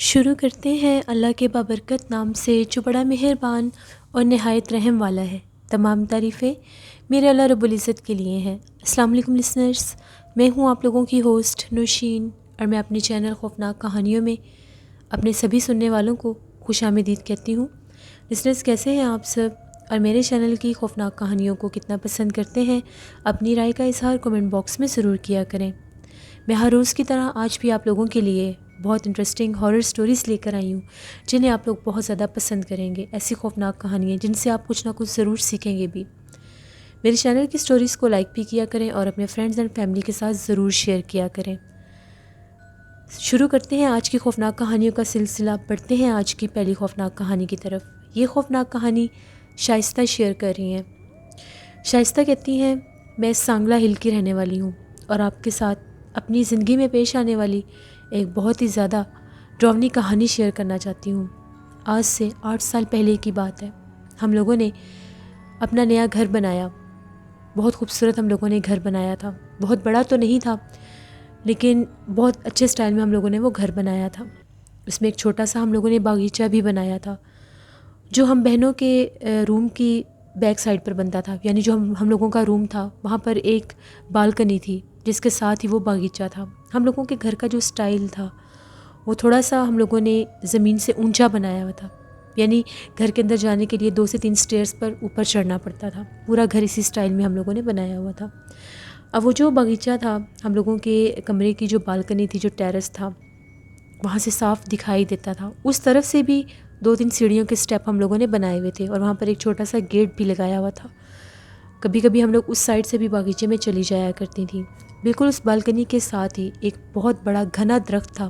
شروع کرتے ہیں اللہ کے بابرکت نام سے جو بڑا مہربان اور نہایت رحم والا ہے۔ تمام تعریفیں میرے اللہ رب العزت کے لیے ہیں۔ السلام علیکم لسنرز، میں ہوں آپ لوگوں کی ہوسٹ نوشین، اور میں اپنے چینل خوفناک کہانیوں میں اپنے سبھی سننے والوں کو خوش آمدید کہتی ہوں۔ لسنرز، کیسے ہیں آپ سب، اور میرے چینل کی خوفناک کہانیوں کو کتنا پسند کرتے ہیں؟ اپنی رائے کا اظہار کمنٹ باکس میں ضرور کیا کریں۔ میں ہر روز کی طرح آج بھی آپ لوگوں کے لیے بہت انٹرسٹنگ ہارر سٹوریز لے کر آئی ہوں، جنہیں آپ لوگ بہت زیادہ پسند کریں گے۔ ایسی خوفناک کہانیاں جن سے آپ کچھ نہ کچھ ضرور سیکھیں گے بھی۔ میرے چینل کی سٹوریز کو لائک بھی کیا کریں اور اپنے فرینڈز اینڈ فیملی کے ساتھ ضرور شیئر کیا کریں۔ شروع کرتے ہیں آج کی خوفناک کہانیوں کا سلسلہ۔ پڑھتے ہیں آج کی پہلی خوفناک کہانی کی طرف۔ یہ خوفناک کہانی شائستہ شیئر کر رہی ہیں۔ شائستہ کہتی ہیں، میں سانگلا ہل کی رہنے والی ہوں اور آپ کے ساتھ اپنی زندگی میں پیش آنے والی ایک بہت ہی زیادہ ڈراؤنی کہانی شیئر کرنا چاہتی ہوں۔ آج سے 8 سال پہلے کی بات ہے۔ ہم لوگوں نے اپنا نیا گھر بنایا۔ بہت خوبصورت ہم لوگوں نے گھر بنایا تھا۔ بہت بڑا تو نہیں تھا، لیکن بہت اچھے سٹائل میں ہم لوگوں نے وہ گھر بنایا تھا۔ اس میں ایک چھوٹا سا ہم لوگوں نے باغیچہ بھی بنایا تھا، جو ہم بہنوں کے روم کی بیک سائڈ پر بنتا تھا، یعنی جو ہم لوگوں کا روم تھا وہاں پر ایک بالکنی تھی جس کے ساتھ ہی وہ باغیچہ تھا۔ ہم لوگوں کے گھر کا جو سٹائل تھا وہ تھوڑا سا ہم لوگوں نے زمین سے اونچا بنایا ہوا تھا، یعنی گھر کے اندر جانے کے لیے 2 سے 3 سٹیئرز پر اوپر چڑھنا پڑتا تھا۔ پورا گھر اسی سٹائل میں ہم لوگوں نے بنایا ہوا تھا۔ اب وہ جو باغیچہ تھا، ہم لوگوں کے کمرے کی جو بالکنی تھی، جو ٹیرس تھا، وہاں سے صاف دکھائی دیتا تھا۔ اس طرف سے بھی 2-3 سیڑھیوں کے سٹیپ ہم لوگوں نے بنائے ہوئے تھے، اور وہاں پر ایک چھوٹا سا گیٹ بھی لگایا ہوا تھا۔ کبھی کبھی ہم لوگ اس سائڈ سے بھی باغیچے میں چلی جایا کرتی تھیں۔ بالکل اس بالکنی کے ساتھ ہی ایک بہت بڑا گھنا درخت تھا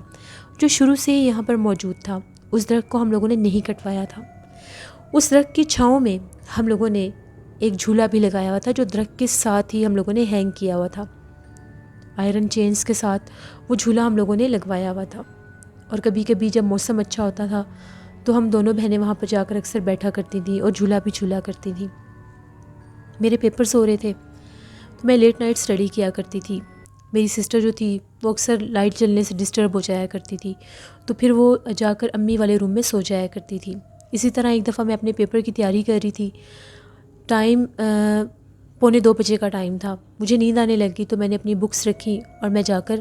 جو شروع سے ہی یہاں پر موجود تھا۔ اس درخت کو ہم لوگوں نے نہیں کٹوایا تھا۔ اس درخت کی چھاؤں میں ہم لوگوں نے ایک جھولا بھی لگایا ہوا تھا، جو درخت کے ساتھ ہی ہم لوگوں نے ہینگ کیا ہوا تھا۔ آئرن چینز کے ساتھ وہ جھولا ہم لوگوں نے لگوایا ہوا تھا، اور کبھی کبھی جب موسم اچھا ہوتا تھا تو ہم دونوں بہنیں وہاں پر جا کر اکثر بیٹھا کرتی تھیں اور جھولا بھی جھولا کرتی تھیں۔ میرے پیپرز ہو رہے تھے تو میں لیٹ نائٹ اسٹڈی کیا کرتی تھی۔ میری سسٹر جو تھی وہ اکثر لائٹ جلنے سے ڈسٹرب ہو جایا کرتی تھی، تو پھر وہ جا کر امی والے روم میں سو جایا کرتی تھی۔ اسی طرح ایک دفعہ میں اپنے پیپر کی تیاری کر رہی تھی۔ ٹائم 1:45 بجے کا ٹائم تھا۔ مجھے نیند آنے لگی تو میں نے اپنی بکس رکھی اور میں جا کر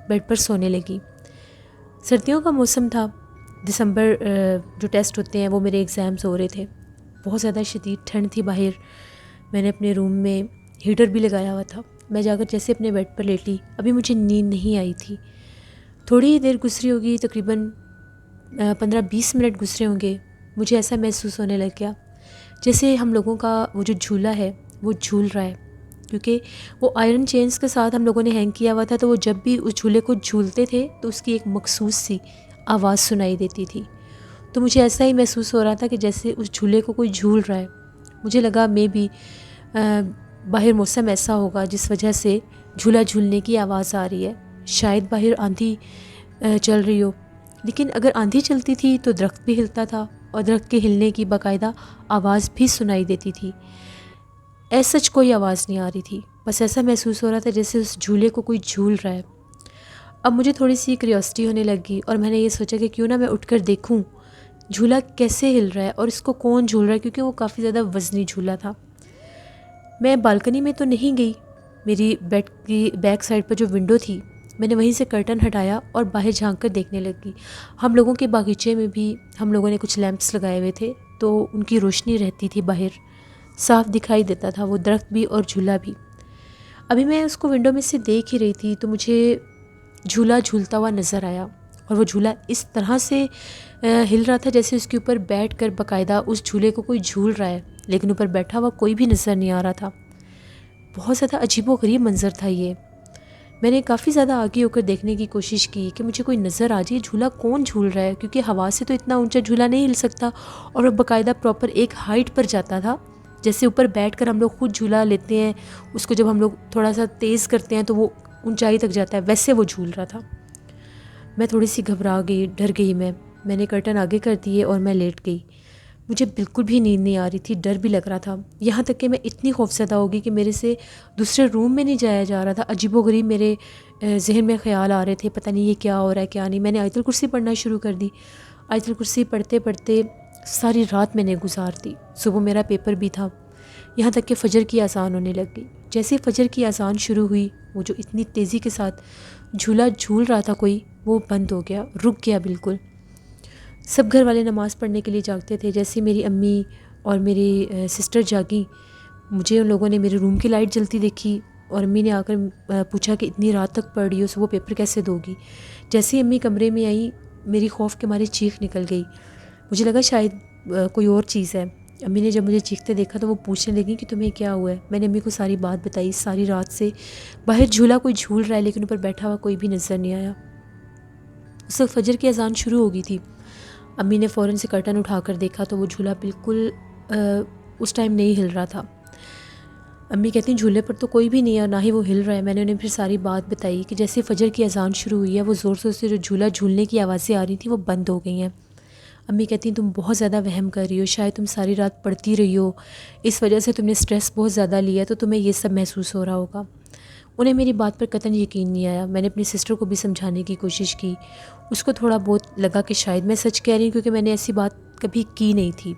بیڈ پر سونے لگی۔ سردیوں کا موسم تھا، دسمبر جو ٹیسٹ ہوتے ہیں وہ میرے ایگزامز ہو رہے تھے۔ بہت زیادہ شدید ٹھنڈ تھی باہر۔ میں نے اپنے روم میں ہیٹر بھی لگایا ہوا تھا۔ میں جا کر جیسے اپنے بیڈ پر لیٹی، ابھی مجھے نیند نہیں آئی تھی۔ تھوڑی ہی دیر گزری ہوگی، تقریباً 15-20 منٹ گزرے ہوں گے، مجھے ایسا محسوس ہونے لگ گیا جیسے ہم لوگوں کا وہ جو جھولا ہے وہ جھول رہا ہے، کیونکہ وہ آئرن چینز کے ساتھ ہم لوگوں نے ہینگ کیا ہوا تھا، تو وہ جب بھی اس جھولے کو جھولتے تھے تو اس کی ایک مخصوص سی آواز سنائی دیتی تھی۔ تو مجھے ایسا ہی محسوس ہو رہا تھا کہ جیسے اس جھولے کو کوئی جھول رہا ہے۔ مجھے لگا میں بھی باہر موسم ایسا ہوگا جس وجہ سے جھولا جھولنے کی آواز آ رہی ہے، شاید باہر آندھی چل رہی ہو۔ لیکن اگر آندھی چلتی تھی تو درخت بھی ہلتا تھا، اور درخت کے ہلنے کی باقاعدہ آواز بھی سنائی دیتی تھی۔ ایسا سچ کوئی آواز نہیں آ رہی تھی، بس ایسا محسوس ہو رہا تھا جیسے اس جھولے کو کوئی جھول رہا ہے۔ اب مجھے تھوڑی سی کیوریوسٹی ہونے لگی، اور میں نے یہ سوچا کہ کیوں نہ میں اٹھ کر دیکھوں جھولا کیسے ہل رہا ہے اور اس کو کون جھول رہا ہے، کیونکہ وہ کافی زیادہ وزنی جھولا تھا۔ میں بالکنی میں تو نہیں گئی، میری بیڈ کی بیک سائڈ پر جو ونڈو تھی میں نے وہیں سے کرٹن ہٹایا اور باہر جھانک کر دیکھنے لگی۔ ہم لوگوں کے باغیچے میں بھی ہم لوگوں نے کچھ لیمپس لگائے ہوئے تھے، تو ان کی روشنی رہتی تھی، باہر صاف دکھائی دیتا تھا وہ درخت بھی اور جھولا بھی۔ ابھی میں اس کو ونڈو میں سے دیکھ ہی رہی تھی تو مجھے جھولا جھولتا ہوا نظر آیا، اور وہ جھولا اس طرح سے ہل رہا تھا جیسے اس کے اوپر بیٹھ کر باقاعدہ اس جھولے کو کوئی جھول رہا ہے، لیکن اوپر بیٹھا ہوا کوئی بھی نظر نہیں آ رہا تھا۔ بہت زیادہ عجیب و غریب منظر تھا یہ۔ میں نے کافی زیادہ آگے ہو کر دیکھنے کی کوشش کی کہ مجھے کوئی نظر آ جائے جھولا کون جھول رہا ہے، کیونکہ ہوا سے تو اتنا اونچا جھولا نہیں ہل سکتا، اور وہ باقاعدہ پراپر ایک ہائٹ پر جاتا تھا، جیسے اوپر بیٹھ کر ہم لوگ خود جھولا لیتے ہیں، اس کو جب ہم لوگ تھوڑا سا تیز کرتے ہیں تو وہ اونچائی تک جاتا ہے، ویسے وہ جھول رہا تھا۔ میں تھوڑی سی گھبرا گئی، ڈر گئی۔ میں نے کرٹن آگے کر دیے اور میں لیٹ گئی۔ مجھے بالکل بھی نیند نہیں آ رہی تھی، ڈر بھی لگ رہا تھا، یہاں تک کہ میں اتنی خوفزدہ ہو گئی کہ میرے سے دوسرے روم میں نہیں جایا جا رہا تھا۔ عجیب و غریب میرے ذہن میں خیال آ رہے تھے، پتہ نہیں یہ کیا ہو رہا ہے کیا نہیں۔ میں نے آیت الکرسی پڑھنا شروع کر دی، آیت الکرسی پڑھتے پڑھتے ساری رات میں نے گزار دی۔ صبح میرا پیپر بھی تھا، یہاں تک کہ فجر کی اذان ہونے لگ گئی۔ جیسے ہی فجر کی اذان شروع ہوئی، وہ جو اتنی تیزی کے ساتھ جھولا جھول رہا تھا کوئی، وہ بند ہو گیا، رک گیا بالکل۔ سب گھر والے نماز پڑھنے کے لیے جاگتے تھے۔ جیسے میری امی اور میری سسٹر جاگیں، مجھے ان لوگوں نے میرے روم کی لائٹ جلتی دیکھی، اور امی نے آ کر پوچھا کہ اتنی رات تک پڑھ رہی ہو، صبح پیپر کیسے دو گی؟ جیسے ہی امی کمرے میں آئیں، میری خوف کے مارے چیخ نکل گئی۔ مجھے لگا شاید کوئی اور چیز ہے۔ امی نے جب مجھے چیختے دیکھا تو وہ پوچھنے لگیں کہ تمہیں کیا ہوا ہے۔ میں نے امی کو ساری بات بتائی، ساری رات سے باہر جھولا کوئی جھول رہا ہے لیکن اوپر بیٹھا ہوا کوئی بھی نظر نہیں آیا۔ اس وقت فجر کی اذان شروع ہو گئی تھی۔ امی نے فوراً سے کرٹن اٹھا کر دیکھا تو وہ جھولا بالکل اس ٹائم نہیں ہل رہا تھا۔ امی کہتی ہیں جھولے پر تو کوئی بھی نہیں ہے اور نہ ہی وہ ہل رہا ہے۔ میں نے انہیں پھر ساری بات بتائی کہ جیسے فجر کی اذان شروع ہوئی ہے، وہ زور زور سے جو جھولا جھولنے کی آوازیں آ رہی تھیں وہ بند ہو گئی ہیں۔ امی کہتی ہیں تم بہت زیادہ وہم کر رہی ہو، شاید تم ساری رات پڑھتی رہی ہو، اس وجہ سے تم نے سٹریس بہت زیادہ لیا تو تمہیں یہ سب محسوس ہو رہا ہوگا۔ انہیں میری بات پر قطعاً یقین نہیں آیا۔ میں نے اپنی سسٹر کو بھی سمجھانے کی کوشش کی، اس کو تھوڑا بہت لگا کہ شاید میں سچ کہہ رہی ہوں کیونکہ میں نے ایسی بات کبھی کی نہیں تھی۔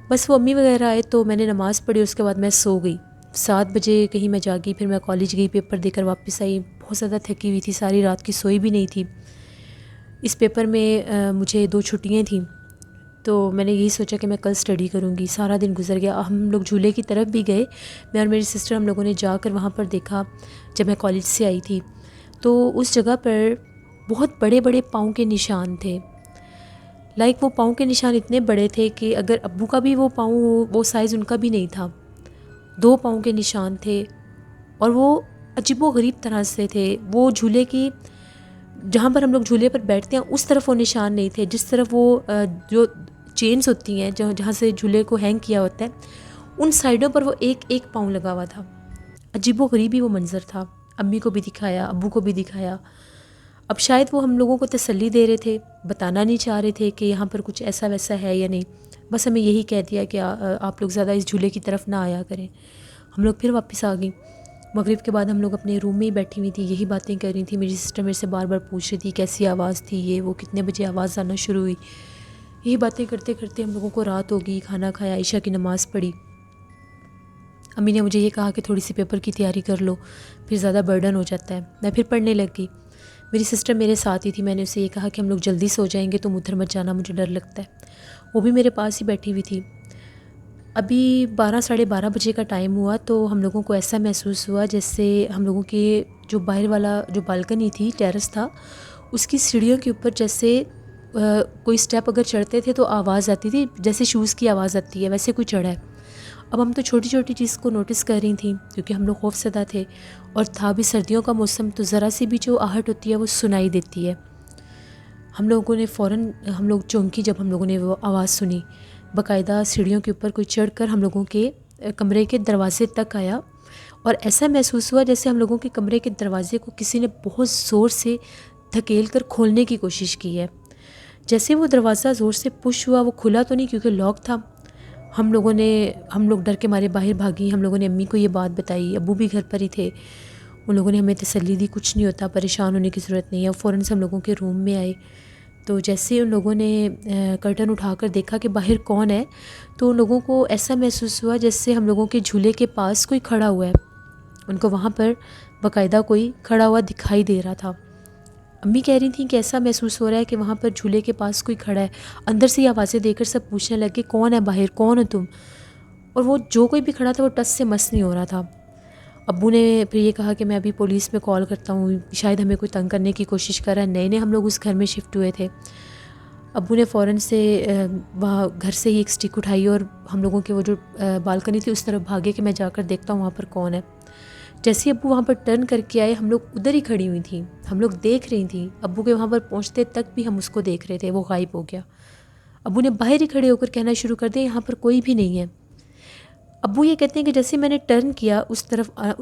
بس وہ امی وغیرہ آئے تو میں نے نماز پڑھی، اس کے بعد میں سو گئی۔ 7 بجے کہیں میں جاگی، پھر میں کالج گئی، پیپر دے کر واپس آئی، بہت زیادہ تھکی ہوئی تھی، ساری رات کی سوئی بھی نہیں تھی۔ اس پیپر میں مجھے 2 چھٹیاں تھیں تو میں نے یہی سوچا کہ میں کل اسٹڈی کروں گی۔ سارا دن گزر گیا، ہم لوگ جھولے کی طرف بھی گئے، میں اور میری سسٹر، ہم لوگوں نے جا کر وہاں پر دیکھا جب میں کالج سے آئی تھی تو اس جگہ پر بہت بڑے بڑے پاؤں کے نشان تھے۔ وہ پاؤں کے نشان اتنے بڑے تھے کہ اگر ابو کا بھی وہ پاؤں ہو، وہ سائز ان کا بھی نہیں تھا۔ 2 پاؤں کے نشان تھے اور وہ عجیب و غریب طرح سے تھے۔ وہ جھولے کی جہاں پر ہم لوگ جھولے پر بیٹھتے ہیں اس طرف وہ نشان نہیں تھے، جس طرف وہ جو چینز ہوتی ہیں جہاں سے جھولے کو ہینگ کیا ہوتا ہے، ان سائڈوں پر وہ ایک ایک پاؤں لگا ہوا تھا۔ عجیب و غریبی وہ منظر تھا۔ امی کو بھی دکھایا، ابو کو بھی دکھایا۔ اب شاید وہ ہم لوگوں کو تسلی دے رہے تھے، بتانا نہیں چاہ رہے تھے کہ یہاں پر کچھ ایسا ویسا ہے یا نہیں، بس ہمیں یہی کہہ دیا کہ آپ لوگ زیادہ اس جھولے کی طرف نہ آیا کریں۔ ہم لوگ پھر واپس آ گئیں۔ مغرب کے بعد ہم لوگ اپنے روم میں ہی بیٹھی ہوئی تھی، یہی باتیں کر رہی تھی۔ میری سسٹر میرے سے بار بار پوچھ رہی تھی کیسی آواز تھی، یہ وہ کتنے بجے آواز آنا شروع ہوئی۔ یہی باتیں کرتے کرتے ہم لوگوں کو رات ہو گئی، کھانا کھایا، عشاء کی نماز پڑھی۔ امی نے مجھے یہ کہا کہ تھوڑی سی پیپر کی تیاری کر لو، پھر زیادہ برڈن ہو جاتا ہے۔ میں پھر پڑھنے لگ گئی۔ میری سسٹر میرے ساتھ ہی تھی، میں نے اسے یہ کہا کہ ہم لوگ جلدی سو جائیں گے، تم ادھر مت جانا، مجھے ڈر لگتا ہے۔ وہ بھی میرے پاس ہی بیٹھی ہوئی تھی۔ ابھی 12 ساڑھے 12 بجے کا ٹائم ہوا تو ہم لوگوں کو ایسا محسوس ہوا جیسے ہم لوگوں کے جو باہر والا جو بالکنی تھی، ٹیرس تھا، اس کی سیڑھیوں کے اوپر جیسے کوئی سٹیپ اگر چڑھتے تھے تو آواز آتی تھی، جیسے شوز کی آواز آتی ہے ویسے کوئی چڑھا ہے۔ اب ہم تو چھوٹی چھوٹی چیز کو نوٹس کر رہی تھیں کیونکہ ہم لوگ خوف زدہ تھے، اور تھا بھی سردیوں کا موسم، تو ذرا سی بھی جو آہٹ ہوتی ہے وہ سنائی دیتی ہے۔ ہم لوگوں نے ہم لوگ چونکی جب ہم لوگوں نے وہ آواز سنی، باقاعدہ سیڑھیوں کے اوپر کوئی چڑھ کر ہم لوگوں کے کمرے کے دروازے تک آیا، اور ایسا محسوس ہوا جیسے ہم لوگوں کے کمرے کے دروازے کو کسی نے بہت زور سے دھکیل کر کھولنے کی کوشش کی ہے۔ جیسے وہ دروازہ زور سے پش ہوا، وہ کھلا تو نہیں کیونکہ لاک تھا۔ ہم لوگ ڈر کے مارے باہر بھاگی۔ ہم لوگوں نے امی کو یہ بات بتائی، ابو بھی گھر پر ہی تھے، ان لوگوں نے ہمیں تسلی دی کچھ نہیں ہوتا، پریشان ہونے کی ضرورت نہیں ہے۔ فوراً سے ہم لوگوں کے روم میں آئے تو جیسے ان لوگوں نے کرٹن اٹھا کر دیکھا کہ باہر کون ہے، تو ان لوگوں کو ایسا محسوس ہوا جیسے ہم لوگوں کے جھولے کے پاس کوئی کھڑا ہوا ہے۔ ان کو وہاں پر باقاعدہ کوئی کھڑا ہوا دکھائی دے رہا تھا۔ امی کہہ رہی تھیں کہ ایسا محسوس ہو رہا ہے کہ وہاں پر جھولے کے پاس کوئی کھڑا ہے۔ اندر سے یہ آوازیں دے کر سب پوچھنے لگے کون ہے باہر، کون ہو تم؟ اور وہ جو کوئی بھی کھڑا تھا وہ ٹس سے مس نہیں ہو رہا تھا۔ ابو نے پھر یہ کہا کہ میں ابھی پولیس میں کال کرتا ہوں، شاید ہمیں کوئی تنگ کرنے کی کوشش کر رہا ہے۔ نئے ہم لوگ اس گھر میں شفٹ ہوئے تھے۔ ابو نے فوراً سے وہاں گھر سے ہی ایک سٹک اٹھائی اور ہم لوگوں کے وہ جو بالکنی تھی اس طرف بھاگے کہ میں جا کر دیکھتا ہوں وہاں پر کون ہے۔ جیسے ابو وہاں پر ٹرن کر کے آئے، ہم لوگ ادھر ہی کھڑی ہوئی تھیں، ہم لوگ دیکھ رہی تھیں۔ ابو کے وہاں پر پہنچتے تک بھی ہم اس کو دیکھ رہے تھے، وہ غائب ہو گیا۔ ابو نے باہر ہی کھڑے ہو کر کہنا شروع کر دیا یہاں پر کوئی بھی نہیں ہے۔ ابو یہ کہتے ہیں کہ جیسے میں نے ٹرن کیا اس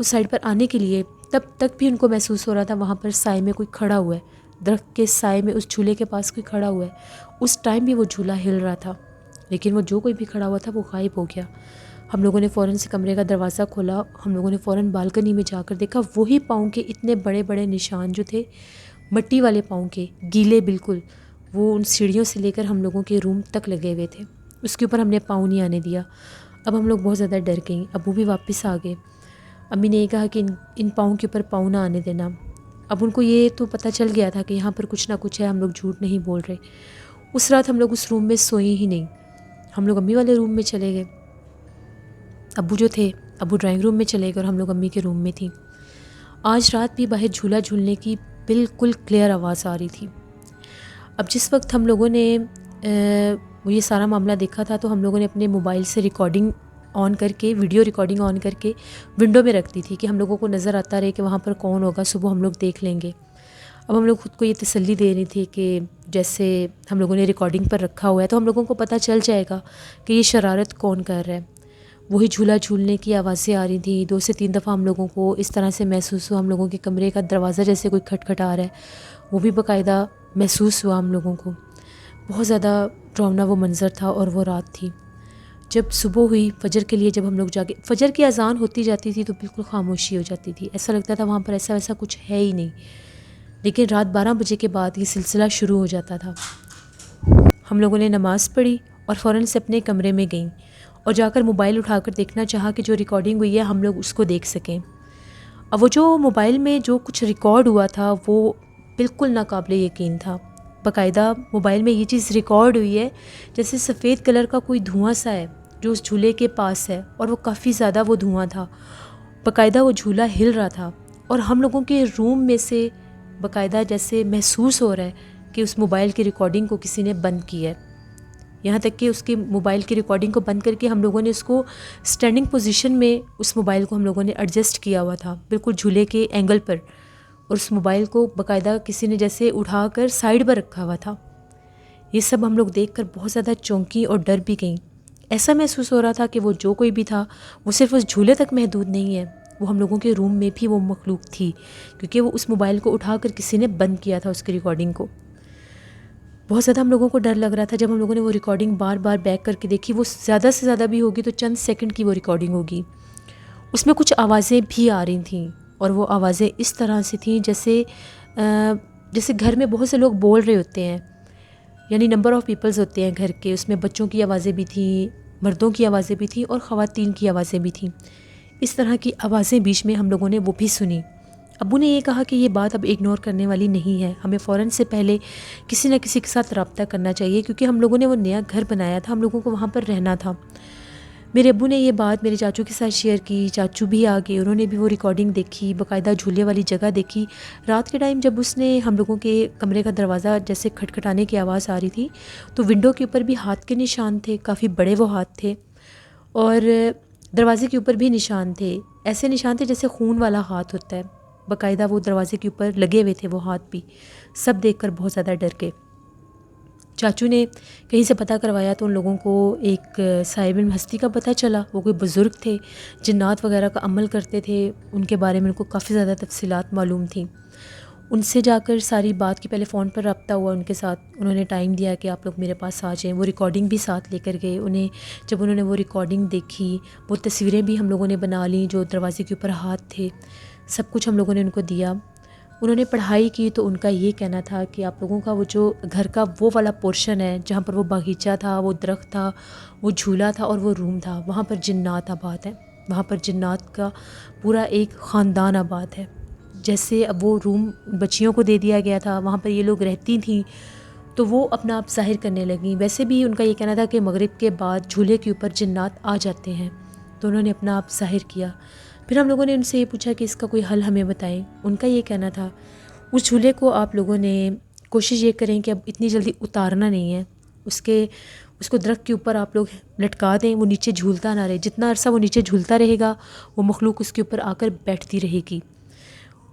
سائڈ پر آنے کے لیے، تب تک بھی ان کو محسوس ہو رہا تھا وہاں پر سائے میں کوئی کھڑا ہوا ہے، درخت کے سائے میں اس جھولے کے پاس کوئی کھڑا ہوا ہے۔ اس ٹائم بھی وہ جھولا ہل رہا تھا۔ لیکن وہ جو کوئی بھی کھڑا ہوا تھا وہ غائب ہو گیا۔ ہم لوگوں نے فوراً سے کمرے کا دروازہ کھولا، ہم لوگوں نے فوراً بالکنی میں جا کر دیکھا، وہی پاؤں کے اتنے بڑے بڑے نشان جو تھے، مٹی والے پاؤں کے، گیلے بالکل، وہ ان سیڑھیوں سے لے کر ہم لوگوں کے روم تک لگے ہوئے تھے۔ اس کے اوپر ہم نے پاؤں نہیں آنے دیا۔ اب ہم لوگ بہت زیادہ ڈر گئیں، ابو بھی واپس آ گئے۔ امی نے یہ کہا کہ ان پاؤں کے اوپر پاؤں نہ آنے دینا۔ اب ان کو یہ تو پتہ چل گیا تھا کہ یہاں پر کچھ نہ کچھ ہے، ہم لوگ جھوٹ نہیں بول رہے۔ اس رات ہم لوگ اس روم میں سوئے ہی نہیں، ہم لوگ امی والے روم میں چلے گئے۔ ابو جو تھے، ابو ڈرائنگ روم میں چلے گئے اور ہم لوگ امی کے روم میں تھیں۔ آج رات بھی باہر جھولا جھولنے کی بالکل کلیئر آواز آ رہی تھی۔ اب جس وقت ہم لوگوں نے وہ یہ سارا معاملہ دیکھا تھا تو ہم لوگوں نے اپنے موبائل سے ریکارڈنگ آن کر کے، ویڈیو ریکارڈنگ آن کر کے ونڈو میں رکھ دی تھی کہ ہم لوگوں کو نظر آتا رہے کہ وہاں پر کون ہوگا، صبح ہم لوگ دیکھ لیں گے۔ اب ہم لوگ خود کو یہ تسلی دے رہی تھی کہ جیسے ہم لوگوں نے ریکارڈنگ پر رکھا ہوا ہے تو ہم لوگوں کو پتہ چل جائے گا کہ یہ شرارت کون کر رہا ہے۔ وہی جھولا جھولنے کی آوازیں آ رہی تھیں، 2 سے 3 دفعہ ہم لوگوں کو اس طرح سے محسوس ہوا، ہم لوگوں کے کمرے کا دروازہ جیسے کوئی کھٹکھٹا رہا ہے، وہ بھی باقاعدہ محسوس ہوا ہم لوگوں کو۔ بہت زیادہ ڈراؤنا وہ منظر تھا اور وہ رات تھی۔ جب صبح ہوئی فجر کے لیے، جب ہم لوگ جاگے، فجر کی اذان ہوتی جاتی تھی تو بالکل خاموشی ہو جاتی تھی، ایسا لگتا تھا وہاں پر ایسا ویسا کچھ ہے ہی نہیں۔ لیکن رات 12 بجے کے بعد یہ سلسلہ شروع ہو جاتا تھا۔ ہم لوگوں نے نماز پڑھی اور فوراً سے اپنے کمرے میں گئیں اور جا کر موبائل اٹھا کر دیکھنا چاہا کہ جو ریکارڈنگ ہوئی ہے ہم لوگ اس کو دیکھ سکیں۔ اب وہ جو موبائل میں جو کچھ ریکارڈ ہوا تھا وہ بالکل ناقابل یقین تھا۔ باقاعدہ موبائل میں یہ چیز ریکارڈ ہوئی ہے جیسے سفید کلر کا کوئی دھواں سا ہے جو اس جھولے کے پاس ہے، اور وہ کافی زیادہ وہ دھواں تھا، باقاعدہ وہ جھولا ہل رہا تھا، اور ہم لوگوں کے روم میں سے باقاعدہ جیسے محسوس ہو رہا ہے کہ اس موبائل کی ریکارڈنگ کو کسی نے بند کیا ہے۔ یہاں تک کہ اس کے موبائل کی ریکارڈنگ کو بند کر کے ہم لوگوں نے اس کو سٹینڈنگ پوزیشن میں، اس موبائل کو ہم لوگوں نے ایڈجسٹ کیا ہوا تھا بالکل جھولے کے اینگل پر، اور اس موبائل کو باقاعدہ کسی نے جیسے اٹھا کر سائیڈ پر رکھا ہوا تھا۔ یہ سب ہم لوگ دیکھ کر بہت زیادہ چونکی اور ڈر بھی گئیں۔ ایسا محسوس ہو رہا تھا کہ وہ جو کوئی بھی تھا وہ صرف اس جھولے تک محدود نہیں ہے، وہ ہم لوگوں کے روم میں بھی وہ مخلوق تھی، کیونکہ وہ اس موبائل کو اٹھا کر کسی نے بند کیا تھا اس کی ریکارڈنگ کو۔ بہت زیادہ ہم لوگوں کو ڈر لگ رہا تھا۔ جب ہم لوگوں نے وہ ریکارڈنگ بار بار بیک کر کے دیکھی، وہ زیادہ سے زیادہ بھی ہوگی تو چند سیکنڈ کی وہ ریکارڈنگ ہوگی، اس میں کچھ آوازیں بھی آ رہی تھیں، اور وہ آوازیں اس طرح سے تھیں جیسے گھر میں بہت سے لوگ بول رہے ہوتے ہیں، یعنی نمبر آف پیپلز ہوتے ہیں گھر کے، اس میں بچوں کی آوازیں بھی تھیں، مردوں کی آوازیں بھی تھیں اور خواتین کی آوازیں بھی تھیں۔ اس طرح کی آوازیں بیچ میں ہم لوگوں نے وہ بھی سنی۔ ابو نے یہ کہا کہ یہ بات اب اگنور کرنے والی نہیں ہے، ہمیں فوراً سے پہلے کسی نہ کسی کے ساتھ رابطہ کرنا چاہیے، کیونکہ ہم لوگوں نے وہ نیا گھر بنایا تھا، ہم لوگوں کو وہاں پر رہنا تھا۔ میرے ابو نے یہ بات میرے چاچو کے ساتھ شیئر کی، چاچو بھی آ گئے، انہوں نے بھی وہ ریکارڈنگ دیکھی، باقاعدہ جھولے والی جگہ دیکھی۔ رات کے ٹائم جب اس نے ہم لوگوں کے کمرے کا دروازہ جیسے کھٹکھٹانے کی آواز آ رہی تھی تو ونڈو کے اوپر بھی ہاتھ کے نشان تھے، کافی بڑے وہ ہاتھ تھے، اور دروازے کے اوپر بھی نشان تھے، ایسے نشان تھے جیسے خون والا ہاتھ ہوتا ہے، باقاعدہ وہ دروازے کے اوپر لگے ہوئے تھے وہ ہاتھ بھی۔ سب دیکھ کر بہت زیادہ ڈر گئے۔ چاچو نے کہیں سے پتہ کروایا تو ان لوگوں کو ایک صاحب علم ہستی کا پتہ چلا، وہ کوئی بزرگ تھے، جنات وغیرہ کا عمل کرتے تھے، ان کے بارے میں ان کو کافی زیادہ تفصیلات معلوم تھیں۔ ان سے جا کر ساری بات کی، پہلے فون پر رابطہ ہوا ان کے ساتھ، انہوں نے ٹائم دیا کہ آپ لوگ میرے پاس آ جائیں، وہ ریکارڈنگ بھی ساتھ لے کر گئے۔ جب انہوں نے وہ ریکارڈنگ دیکھی، وہ تصویریں بھی ہم لوگوں نے بنا لیں، جو دروازے کے اوپر ہاتھ تھے، سب کچھ ہم لوگوں نے ان کو دیا۔ انہوں نے پڑھائی کی تو ان کا یہ کہنا تھا کہ آپ لوگوں کا وہ جو گھر کا وہ والا پورشن ہے جہاں پر وہ باغیچہ تھا، وہ درخت تھا، وہ جھولا تھا اور وہ روم تھا، وہاں پر جنات آباد ہیں، وہاں پر جنات کا پورا ایک خاندان آباد ہے۔ جیسے اب وہ روم بچیوں کو دے دیا گیا تھا، وہاں پر یہ لوگ رہتی تھیں تو وہ اپنا آپ ظاہر کرنے لگیں۔ ویسے بھی ان کا یہ کہنا تھا کہ مغرب کے بعد جھولے کے اوپر جنات آ جاتے ہیں، تو انہوں نے اپنا آپ ظاہر کیا۔ پھر ہم لوگوں نے ان سے یہ پوچھا کہ اس کا کوئی حل ہمیں بتائیں۔ ان کا یہ کہنا تھا اس جھولے کو آپ لوگوں نے کوشش یہ کریں کہ اب اتنی جلدی اتارنا نہیں ہے، اس کو درخت کے اوپر آپ لوگ لٹکا دیں، وہ نیچے جھولتا نہ رہے، جتنا عرصہ وہ نیچے جھولتا رہے گا وہ مخلوق اس کے اوپر آ کر بیٹھتی رہے گی۔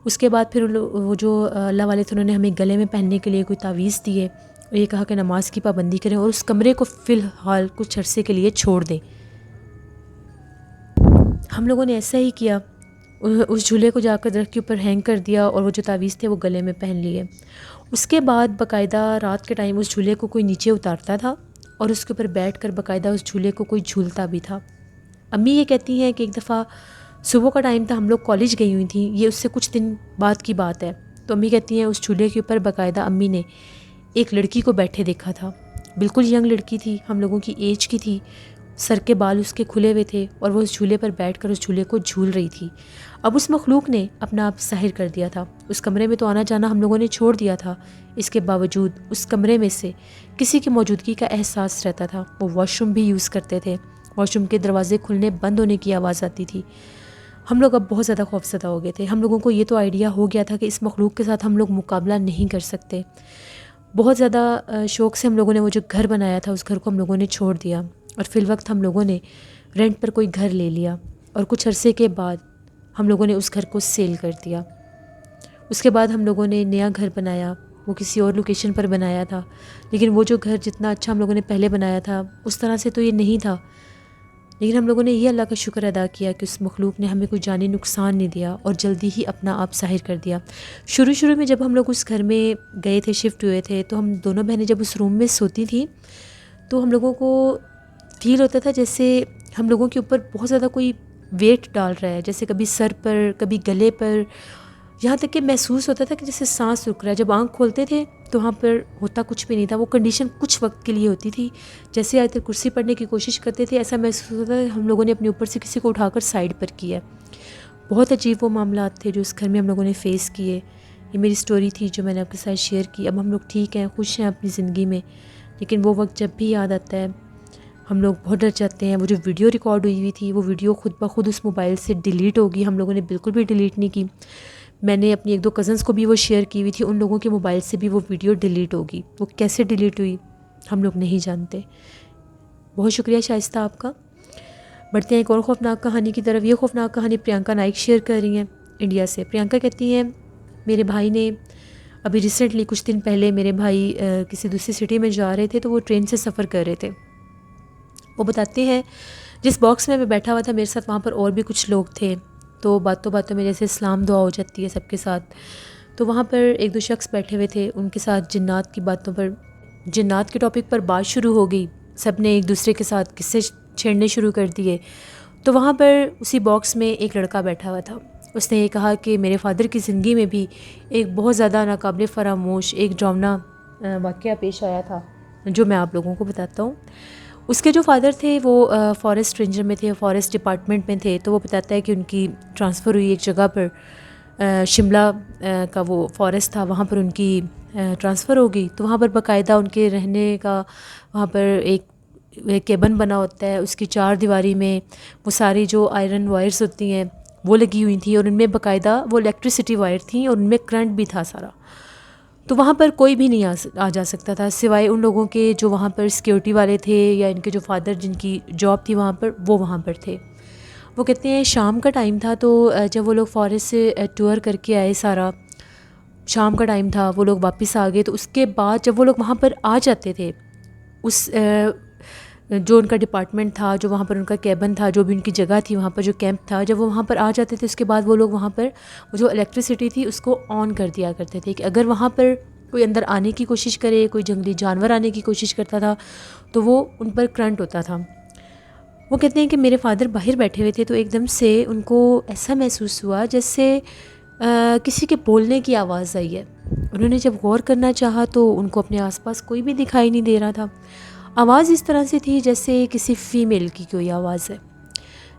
اس کے بعد پھر وہ جو اللہ والے تھے انہوں نے ہمیں گلے میں پہننے کے لیے کوئی تعویذ دیے، اور یہ کہا کہ نماز کی پابندی کریں اور اس کمرے کو فی الحال کچھ عرصے کے لیے چھوڑ دیں۔ ہم لوگوں نے ایسا ہی کیا، اس جھولے کو جا کر درخت کے اوپر ہینگ کر دیا اور وہ جو تعویذ تھے وہ گلے میں پہن لیے۔ اس کے بعد باقاعدہ رات کے ٹائم اس جھولے کو کوئی نیچے اتارتا تھا اور اس کے اوپر بیٹھ کر باقاعدہ اس جھولے کو کوئی جھولتا بھی تھا۔ امی یہ کہتی ہیں کہ ایک دفعہ صبح کا ٹائم تھا، ہم لوگ کالج گئی ہوئی تھیں، یہ اس سے کچھ دن بعد کی بات ہے، تو امی کہتی ہیں اس جھولے کے اوپر باقاعدہ امی نے ایک لڑکی کو بیٹھے دیکھا تھا، بالکل ینگ لڑکی تھی، ہم لوگوں کی ایج کی تھی، سر کے بال اس کے کھلے ہوئے تھے اور وہ اس جھولے پر بیٹھ کر اس جھولے کو جھول رہی تھی۔ اب اس مخلوق نے اپنا آپ ظاہر کر دیا تھا، اس کمرے میں تو آنا جانا ہم لوگوں نے چھوڑ دیا تھا، اس کے باوجود اس کمرے میں سے کسی کی موجودگی کا احساس رہتا تھا۔ وہ واش روم بھی یوز کرتے تھے، واش روم کے دروازے کھلنے بند ہونے کی آواز آتی تھی۔ ہم لوگ اب بہت زیادہ خوفزدہ ہو گئے تھے، ہم لوگوں کو یہ تو آئیڈیا ہو گیا تھا کہ اس مخلوق کے ساتھ ہم لوگ مقابلہ نہیں کر سکتے۔ بہت زیادہ شوق سے ہم لوگوں نے وہ جو گھر بنایا تھا اس گھر کو ہم لوگوں نے چھوڑ دیا، اور فی الوقت ہم لوگوں نے رینٹ پر کوئی گھر لے لیا، اور کچھ عرصے کے بعد ہم لوگوں نے اس گھر کو سیل کر دیا۔ اس کے بعد ہم لوگوں نے نیا گھر بنایا، وہ کسی اور لوکیشن پر بنایا تھا، لیکن وہ جو گھر جتنا اچھا ہم لوگوں نے پہلے بنایا تھا اس طرح سے تو یہ نہیں تھا، لیکن ہم لوگوں نے یہ اللہ کا شکر ادا کیا کہ اس مخلوق نے ہمیں کوئی جانی نقصان نہیں دیا اور جلدی ہی اپنا آپ ظاہر کر دیا۔ شروع میں جب ہم لوگ اس گھر میں گئے تھے، شفٹ ہوئے تھے، تو ہم دونوں بہنیں جب اس روم میں سوتی تھیں تو ہم لوگوں کو فیل ہوتا تھا جیسے ہم لوگوں کے اوپر بہت زیادہ کوئی ویٹ ڈال رہا ہے، جیسے کبھی سر پر، کبھی گلے پر، یہاں تک کہ محسوس ہوتا تھا کہ جیسے سانس رک رہا ہے۔ جب آنکھ کھولتے تھے تو وہاں پر ہوتا کچھ بھی نہیں تھا، وہ کنڈیشن کچھ وقت کے لیے ہوتی تھی، جیسے آیت الکرسی پڑھنے کی کوشش کرتے تھے ایسا محسوس ہوتا تھا کہ ہم لوگوں نے اپنے اوپر سے کسی کو اٹھا کر سائڈ پر کیا ہے۔ بہت عجیب وہ معاملات تھے جو اس گھر میں ہم لوگوں نے فیس کیے۔ یہ میری سٹوری تھی جو میں نے آپ کے ساتھ شیئر کی۔ اب ہم لوگ ٹھیک ہیں، خوش ہیں اپنی زندگی میں، لیکن وہ وقت جب بھی یاد آتا ہے ہم لوگ بہت ڈر جاتے ہیں۔ وہ جو ویڈیو ریکارڈ ہوئی تھی وہ ویڈیو خود بخود اس موبائل سے ڈیلیٹ ہوگی، ہم لوگوں نے بالکل بھی ڈیلیٹ نہیں کی۔ میں نے اپنی 1-2 کزنس کو بھی وہ شیئر کی ہوئی تھی، ان لوگوں کے موبائل سے بھی وہ ویڈیو ڈیلیٹ ہوگی۔ وہ کیسے ڈیلیٹ ہوئی ہم لوگ نہیں جانتے۔ بہت شکریہ شائستہ آپ کا۔ بڑھتے ہیں ایک اور خوفناک کہانی کی طرف۔ یہ خوفناک کہانی پرینکا نائک شیئر کر رہی ہیں انڈیا سے۔ پرینکا کہتی ہیں میرے بھائی نے ابھی ریسنٹلی کچھ دن پہلے میرے بھائی کسی دوسری سٹی میں جا رہے تھے، تو وہ ٹرین سے سفر کر رہے تھے۔ وہ بتاتے ہیں جس باکس میں بیٹھا ہوا تھا میرے ساتھ وہاں پر اور بھی کچھ لوگ تھے، تو باتوں میں جیسے اسلام دعا ہو جاتی ہے سب کے ساتھ، تو وہاں پر 1-2 شخص بیٹھے ہوئے تھے، ان کے ساتھ جنات کے ٹاپک پر بات شروع ہو گئی، سب نے ایک دوسرے کے ساتھ قصے چھیڑنے شروع کر دیے۔ تو وہاں پر اسی باکس میں ایک لڑکا بیٹھا ہوا تھا، اس نے یہ کہا کہ میرے فادر کی زندگی میں بھی ایک بہت زیادہ ناقابل فراموش ایک ڈراؤنا واقعہ پیش آیا تھا جو میں آپ لوگوں کو بتاتا ہوں۔ اس کے جو فادر تھے وہ فارسٹ رینجر میں تھے، فارسٹ ڈپارٹمنٹ میں تھے، تو وہ بتاتا ہے کہ ان کی ٹرانسفر ہوئی ایک جگہ پر، شملہ کا وہ فارسٹ تھا، وہاں پر ان کی ٹرانسفر ہو گئی، تو وہاں پر باقاعدہ ان کے رہنے کا وہاں پر ایک کیبن بنا ہوتا ہے، اس کی 4 دیواری میں وہ ساری جو آئرن وائرز ہوتی ہیں وہ لگی ہوئی تھیں، اور ان میں باقاعدہ وہ الیکٹریسٹی وائر تھیں اور ان میں کرنٹ بھی تھا سارا۔ تو وہاں پر کوئی بھی نہیں آ جا سکتا تھا سوائے ان لوگوں کے جو وہاں پر سیکیورٹی والے تھے، یا ان کے جو فادر جن کی جاب تھی وہاں پر، وہ وہاں پر تھے۔ وہ کہتے ہیں شام کا ٹائم تھا، تو جب وہ لوگ فارسٹ سے ٹور کر کے آئے، سارا شام کا ٹائم تھا، وہ لوگ واپس آ گئے، تو اس کے بعد جب وہ لوگ وہاں پر آ جاتے تھے، اس جو ان کا ڈپارٹمنٹ تھا، جو وہاں پر ان کا کیبن تھا، جو بھی ان کی جگہ تھی وہاں پر جو کیمپ تھا، جب وہ وہاں پر آ جاتے تھے اس کے بعد وہ لوگ وہاں پر وہ جو الیکٹریسٹی تھی اس کو آن کر دیا کرتے تھے، کہ اگر وہاں پر کوئی اندر آنے کی کوشش کرے، کوئی جنگلی جانور آنے کی کوشش کرتا تھا تو وہ ان پر کرنٹ ہوتا تھا۔ وہ کہتے ہیں کہ میرے فادر باہر بیٹھے ہوئے تھے، تو ایک دم سے ان کو ایسا محسوس ہوا جیسے کسی کے بولنے کی آواز آئی ہے۔ انہوں نے جب غور کرنا چاہا تو ان کو اپنے آس پاس کوئی بھی دکھائی نہیں دے رہا تھا، آواز اس طرح سے تھی جیسے کسی فیمیل کی کوئی آواز ہے۔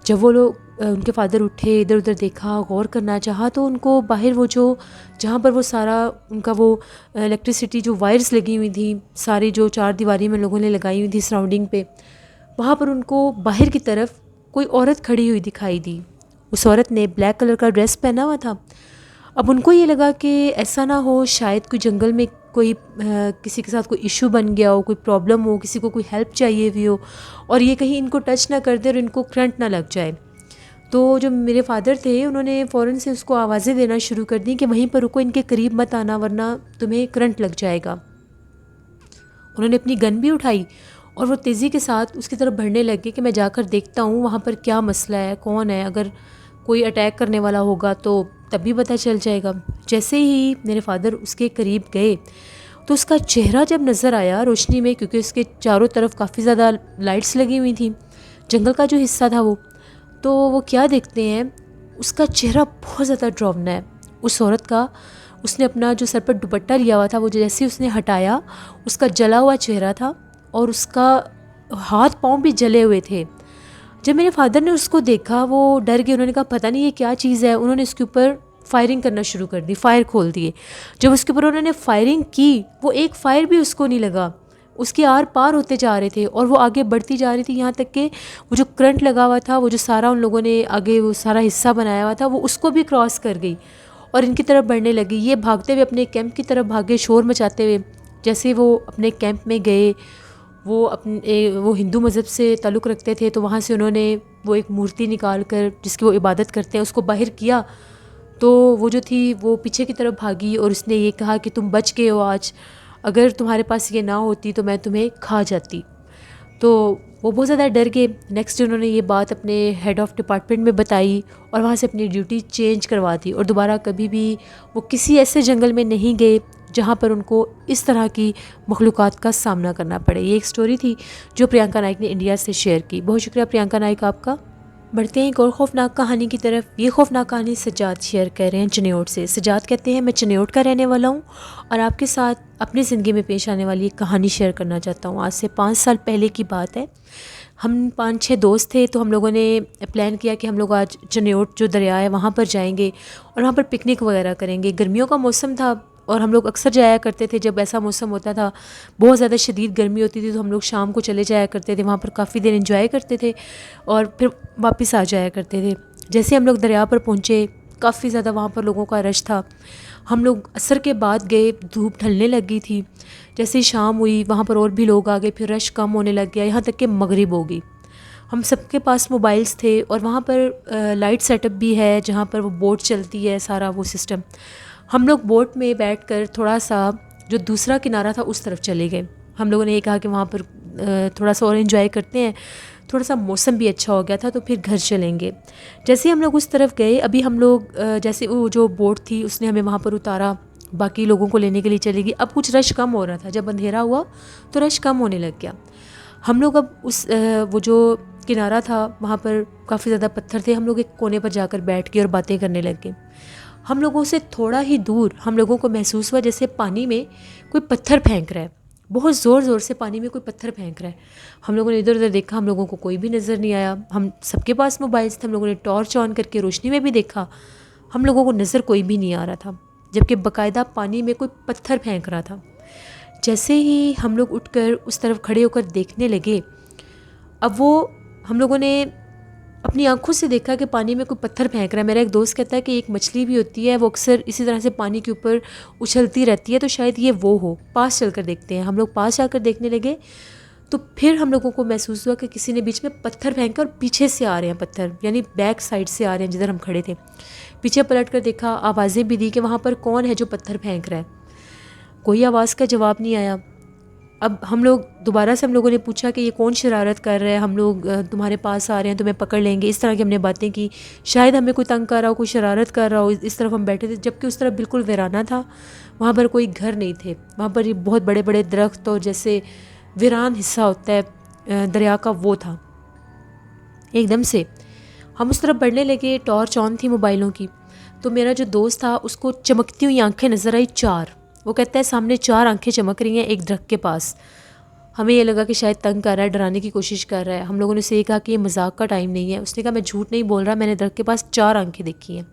جب وہ لوگ ان کے فادر اٹھے، ادھر ادھر دیکھا، غور کرنا چاہا، تو ان کو باہر وہ جو جہاں پر وہ سارا ان کا وہ الیکٹریسٹی جو وائرز لگی ہوئی تھیں، ساری جو 4 دیواری میں لوگوں نے لگائی ہوئی تھی سراؤنڈنگ پہ، وہاں پر ان کو باہر کی طرف کوئی عورت کھڑی ہوئی دکھائی دی۔ اس عورت نے بلیک کلر کا ڈریس پہنا ہوا تھا۔ اب ان کو یہ لگا کہ ایسا نہ ہو شاید کوئی جنگل میں کوئی کسی کے ساتھ کوئی ایشو بن گیا ہو، کوئی پرابلم ہو، کسی کو کوئی ہیلپ چاہیے بھی ہو، اور یہ کہیں ان کو ٹچ نہ کر دے اور ان کو کرنٹ نہ لگ جائے۔ تو جو میرے فادر تھے انہوں نے فوراً سے اس کو آوازیں دینا شروع کر دیں کہ وہیں پر رکو، ان کے قریب مت آنا ورنہ تمہیں کرنٹ لگ جائے گا۔ انہوں نے اپنی گن بھی اٹھائی اور وہ تیزی کے ساتھ اس کی طرف بڑھنے لگے کہ میں جا کر دیکھتا ہوں وہاں پر کیا مسئلہ ہے، کون ہے، اگر کوئی اٹیک کرنے والا ہوگا تو تب بھی پتہ چل جائے گا۔ جیسے ہی میرے فادر اس کے قریب گئے، تو اس کا چہرہ جب نظر آیا روشنی میں، کیونکہ اس کے چاروں طرف کافی زیادہ لائٹس لگی ہوئی تھیں، جنگل کا جو حصہ تھا وہ، تو وہ کیا دیکھتے ہیں، اس کا چہرہ بہت زیادہ ڈراؤنا ہے اس عورت کا. اس نے اپنا جو سر پر دوپٹہ لیا ہوا تھا وہ جیسے ہی اس نے ہٹایا، اس کا جلا ہوا چہرہ تھا اور اس کا ہاتھ پاؤں بھی جلے ہوئے تھے. جب میرے فادر نے اس کو دیکھا وہ ڈر گئے، انہوں نے کہا پتہ نہیں یہ کیا چیز ہے. انہوں نے اس کے اوپر فائرنگ کرنا شروع کر دی، فائر کھول دیے. جب اس کے اوپر انہوں نے فائرنگ کی، وہ ایک فائر بھی اس کو نہیں لگا، اس کے آر پار ہوتے جا رہے تھے اور وہ آگے بڑھتی جا رہی تھی، یہاں تک کہ وہ جو کرنٹ لگا ہوا تھا، وہ جو سارا ان لوگوں نے آگے وہ سارا حصہ بنایا ہوا تھا، وہ اس کو بھی کراس کر گئی اور ان کی طرف بڑھنے لگی. یہ بھاگتے ہوئے اپنے کیمپ کی طرف بھاگے، شور مچاتے ہوئے. جیسے وہ اپنے کیمپ میں گئے، وہ ہندو مذہب سے تعلق رکھتے تھے، تو وہاں سے انہوں نے وہ ایک مورتی نکال کر جس کی وہ عبادت کرتے ہیں اس کو باہر کیا. تو وہ جو تھی وہ پیچھے کی طرف بھاگی اور اس نے یہ کہا کہ تم بچ گئے ہو آج، اگر تمہارے پاس یہ نہ ہوتی تو میں تمہیں کھا جاتی. تو وہ بہت زیادہ ڈر گئے. نیکسٹ انہوں نے یہ بات اپنے ہیڈ آف ڈپارٹمنٹ میں بتائی اور وہاں سے اپنی ڈیوٹی چینج کروا دی، اور دوبارہ کبھی بھی وہ کسی ایسے جنگل میں نہیں گئے جہاں پر ان کو اس طرح کی مخلوقات کا سامنا کرنا پڑے. یہ ایک سٹوری تھی جو پریانکا نائک نے انڈیا سے شیئر کی. بہت شکریہ پریانکا نائک آپ کا. بڑھتے ہیں ایک اور خوفناک کہانی کی طرف. یہ خوفناک کہانی سجاد شیئر کر رہے ہیں چنیوٹ سے. سجاد کہتے ہیں میں چنیوٹ کا رہنے والا ہوں اور آپ کے ساتھ اپنی زندگی میں پیش آنے والی ایک کہانی شیئر کرنا چاہتا ہوں. آج سے 5 سال پہلے کی بات ہے. ہم 5-6 دوست تھے، تو ہم لوگوں نے پلان کیا کہ ہم لوگ آج چنیوٹ جو دریا ہے وہاں پر جائیں گے اور وہاں پر پکنک وغیرہ کریں گے. گرمیوں کا موسم تھا اور ہم لوگ اکثر جایا کرتے تھے جب ایسا موسم ہوتا تھا، بہت زیادہ شدید گرمی ہوتی تھی تو ہم لوگ شام کو چلے جایا کرتے تھے وہاں پر، کافی دیر انجوائے کرتے تھے اور پھر واپس آ جایا کرتے تھے. جیسے ہم لوگ دریا پر پہنچے، کافی زیادہ وہاں پر لوگوں کا رش تھا. ہم لوگ عصر کے بعد گئے، دھوپ ڈھلنے لگی تھی. جیسے ہی شام ہوئی وہاں پر اور بھی لوگ آ گئے، پھر رش کم ہونے لگ گیا، یہاں تک کہ مغرب ہو گئی. ہم سب کے پاس موبائلس تھے اور وہاں پر لائٹ سیٹ اپ بھی ہے جہاں پر وہ بوٹ چلتی ہے، سارا وہ سسٹم. ہم لوگ بوٹ میں بیٹھ کر تھوڑا سا جو دوسرا کنارہ تھا اس طرف چلے گئے. ہم لوگوں نے یہ کہا کہ وہاں پر تھوڑا سا اور انجوائے کرتے ہیں، تھوڑا سا موسم بھی اچھا ہو گیا تھا تو پھر گھر چلیں گے. جیسے ہم لوگ اس طرف گئے، ابھی ہم لوگ جیسے وہ جو بوٹ تھی اس نے ہمیں وہاں پر اتارا، باقی لوگوں کو لینے کے لیے چلے گی. اب کچھ رش کم ہو رہا تھا، جب اندھیرا ہوا تو رش کم ہونے لگ گیا. ہم لوگ اب اس وہ جو کنارہ تھا وہاں پر کافی زیادہ پتھر تھے، ہم لوگ ایک کونے پر جا کر بیٹھ گئے اور باتیں کرنے لگ گئے. ہم لوگوں سے تھوڑا ہی دور ہم لوگوں کو محسوس ہوا جیسے پانی میں کوئی پتھر پھینک رہا ہے، بہت زور زور سے پانی میں کوئی پتھر پھینک رہا ہے. ہم لوگوں نے ادھر ادھر دیکھا، ہم لوگوں کو کوئی بھی نظر نہیں آیا. ہم سب کے پاس موبائلس تھے، ہم لوگوں نے ٹارچ آن کر کے روشنی میں بھی دیکھا، ہم لوگوں کو نظر کوئی بھی نہیں آ رہا تھا، جبکہ باقاعدہ پانی میں کوئی پتھر پھینک رہا تھا. جیسے ہی ہم لوگ اٹھ کر اس طرف کھڑے ہو کر دیکھنے لگے، اب وہ ہم لوگوں نے اپنی آنکھوں سے دیکھا کہ پانی میں کوئی پتھر پھینک رہا ہے. میرا ایک دوست کہتا ہے کہ ایک مچھلی بھی ہوتی ہے، وہ اکثر اسی طرح سے پانی کے اوپر اچھلتی رہتی ہے، تو شاید یہ وہ ہو. پاس چل کر دیکھتے ہیں. ہم لوگ پاس جا کر دیکھنے لگے تو پھر ہم لوگوں کو محسوس ہوا کہ کسی نے بیچ میں پتھر پھینکا اور پیچھے سے آ رہے ہیں پتھر، یعنی بیک سائڈ سے آ رہے ہیں جدھر ہم کھڑے تھے. پیچھے پلٹ کر دیکھا، آوازیں بھی دی کہ وہاں پر کون ہے جو پتھر پھینک رہا ہے. کوئی آواز کا جواب نہیں آیا. اب ہم لوگ دوبارہ سے ہم لوگوں نے پوچھا کہ یہ کون شرارت کر رہا ہے، ہم لوگ تمہارے پاس آ رہے ہیں، تمہیں پکڑ لیں گے. اس طرح کی ہم نے باتیں کی، شاید ہمیں کوئی تنگ کر رہا ہو، کوئی شرارت کر رہا ہو. اس طرف ہم بیٹھے تھے جبکہ اس طرف بالکل ویرانہ تھا، وہاں پر کوئی گھر نہیں تھے. وہاں پر یہ بہت بڑے بڑے درخت اور جیسے ویران حصہ ہوتا ہے دریا کا وہ تھا. ایک دم سے ہم اس طرف بڑھنے لگے، ٹارچ آن تھی موبائلوں کی. تو میرا جو دوست تھا اس کو چمکتی ہوئی آنکھیں نظر آئی 4. وہ کہتا ہے سامنے 4 آنکھیں چمک رہی ہیں ایک درخت کے پاس. ہمیں یہ لگا کہ شاید تنگ کر رہا ہے، ڈرانے کی کوشش کر رہا ہے. ہم لوگوں نے اسے یہ کہا کہ یہ مذاق کا ٹائم نہیں ہے. اس نے کہا میں جھوٹ نہیں بول رہا، میں نے درخت کے پاس 4 آنکھیں دیکھی ہیں.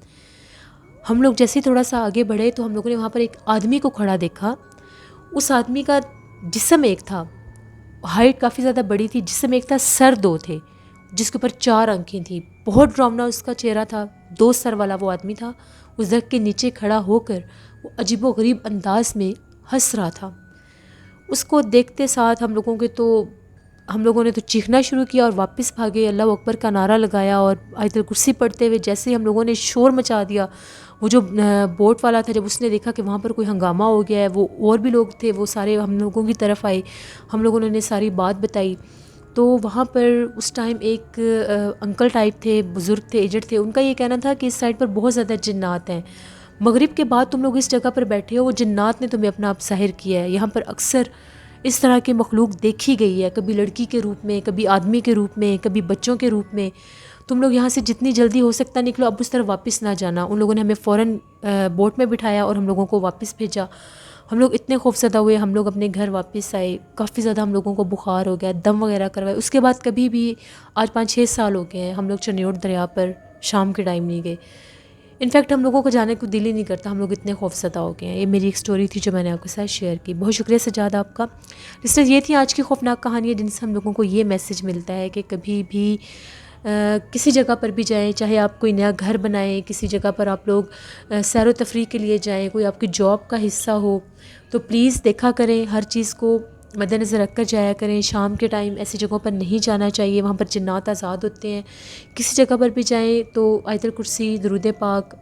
ہم لوگ جیسے تھوڑا سا آگے بڑھے تو ہم لوگوں نے وہاں پر ایک آدمی کو کھڑا دیکھا. اس آدمی کا جسم ایک تھا، ہائٹ کافی زیادہ بڑی تھی، جسم ایک تھا، سر 2 تھے جس کے اوپر 4 آنکھیں تھیں. بہت ڈراؤنا اس کا چہرہ تھا. 2 سر والا وہ آدمی تھا. اس درخت کے نیچے کھڑا ہو کر وہ عجیب و غریب انداز میں ہنس رہا تھا. اس کو دیکھتے ساتھ ہم لوگوں نے تو چیخنا شروع کیا اور واپس بھاگے، اللہ اکبر کا نعرہ لگایا اور آیت الکرسی پڑھتے ہوئے. جیسے ہی ہم لوگوں نے شور مچا دیا، وہ جو بوٹ والا تھا جب اس نے دیکھا کہ وہاں پر کوئی ہنگامہ ہو گیا ہے، وہ اور بھی لوگ تھے، وہ سارے ہم لوگوں کی طرف آئے. ہم لوگوں نے ساری بات بتائی. تو وہاں پر اس ٹائم ایک انکل ٹائپ تھے، بزرگ تھے، ایجڈ تھے. ان کا یہ کہنا تھا کہ اس سائڈ پر بہت زیادہ جنات ہیں، مغرب کے بعد تم لوگ اس جگہ پر بیٹھے ہو، وہ جنات نے تمہیں اپنا آپ ظاہر کیا ہے. یہاں پر اکثر اس طرح کی مخلوق دیکھی گئی ہے، کبھی لڑکی کے روپ میں، کبھی آدمی کے روپ میں، کبھی بچوں کے روپ میں. تم لوگ یہاں سے جتنی جلدی ہو سکتا نکلو، اب اس طرح واپس نہ جانا. ان لوگوں نے ہمیں فوراً بوٹ میں بٹھایا اور ہم لوگوں کو واپس بھیجا. ہم لوگ اتنے خوفزدہ ہوئے، ہم لوگ اپنے گھر واپس آئے. کافی زیادہ ہم لوگوں کو بخار ہو گیا، دم وغیرہ کروائے. اس کے بعد کبھی بھی، آج 5-6 سال ہو گئے ہیں، ہم لوگ چنیوٹ دریا پر شام کے ٹائم نہیں گئے. انفیکٹ ہم لوگوں کو جانے کو دل ہی نہیں کرتا، ہم لوگ اتنے خوفزدہ ہو گئے ہیں. یہ میری ایک سٹوری تھی جو میں نے آپ کے ساتھ شیئر کی. بہت شکریہ سجاد آپ کا. لسنرز، یہ تھی آج کی خوفناک کہانی جن سے ہم لوگوں کو یہ میسج ملتا ہے کہ کبھی بھی کسی جگہ پر بھی جائیں، چاہے آپ کوئی نیا گھر بنائیں، کسی جگہ پر آپ لوگ سیر و تفریح کے لیے جائیں، کوئی آپ کی جاب کا حصہ ہو، تو پلیز دیکھا کریں، ہر چیز کو مد نظر رکھ کر جایا کریں. شام کے ٹائم ایسی جگہوں پر نہیں جانا چاہیے، وہاں پر جنات آزاد ہوتے ہیں. کسی جگہ پر بھی جائیں تو آیت الکرسی، درود پاک،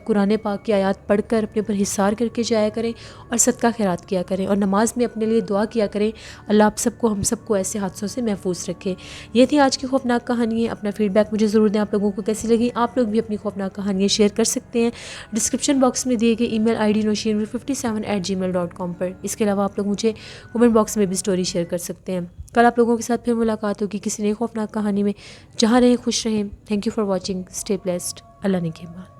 قرآن پاک کی آیات پڑھ کر اپنے اوپر حصار کر کے جایا کریں اور صدقہ خیرات کیا کریں، اور نماز میں اپنے لیے دعا کیا کریں اللہ آپ سب کو، ہم سب کو ایسے حادثوں سے محفوظ رکھے. یہ تھی آج کی خوفناک کہانی. اپنا فیڈ بیک مجھے ضرور دیں، آپ لوگوں کو کیسی لگی. آپ لوگ بھی اپنی خوفناک کہانیاں شیئر کر سکتے ہیں ڈسکرپشن باکس میں دیے گئے ای میل ID noshinur57@gmail.com پر. اس کے علاوہ آپ لوگ مجھے کمنٹ باکس میں بھی سٹوری شیئر کر سکتے ہیں. کل آپ لوگوں کے ساتھ پھر ملاقات ہوگی کسی نئی خوفناک کہانی میں. جہاں رہیں خوش رہیں. Thank you for watching. Stay blessed. اللہ نگہبان.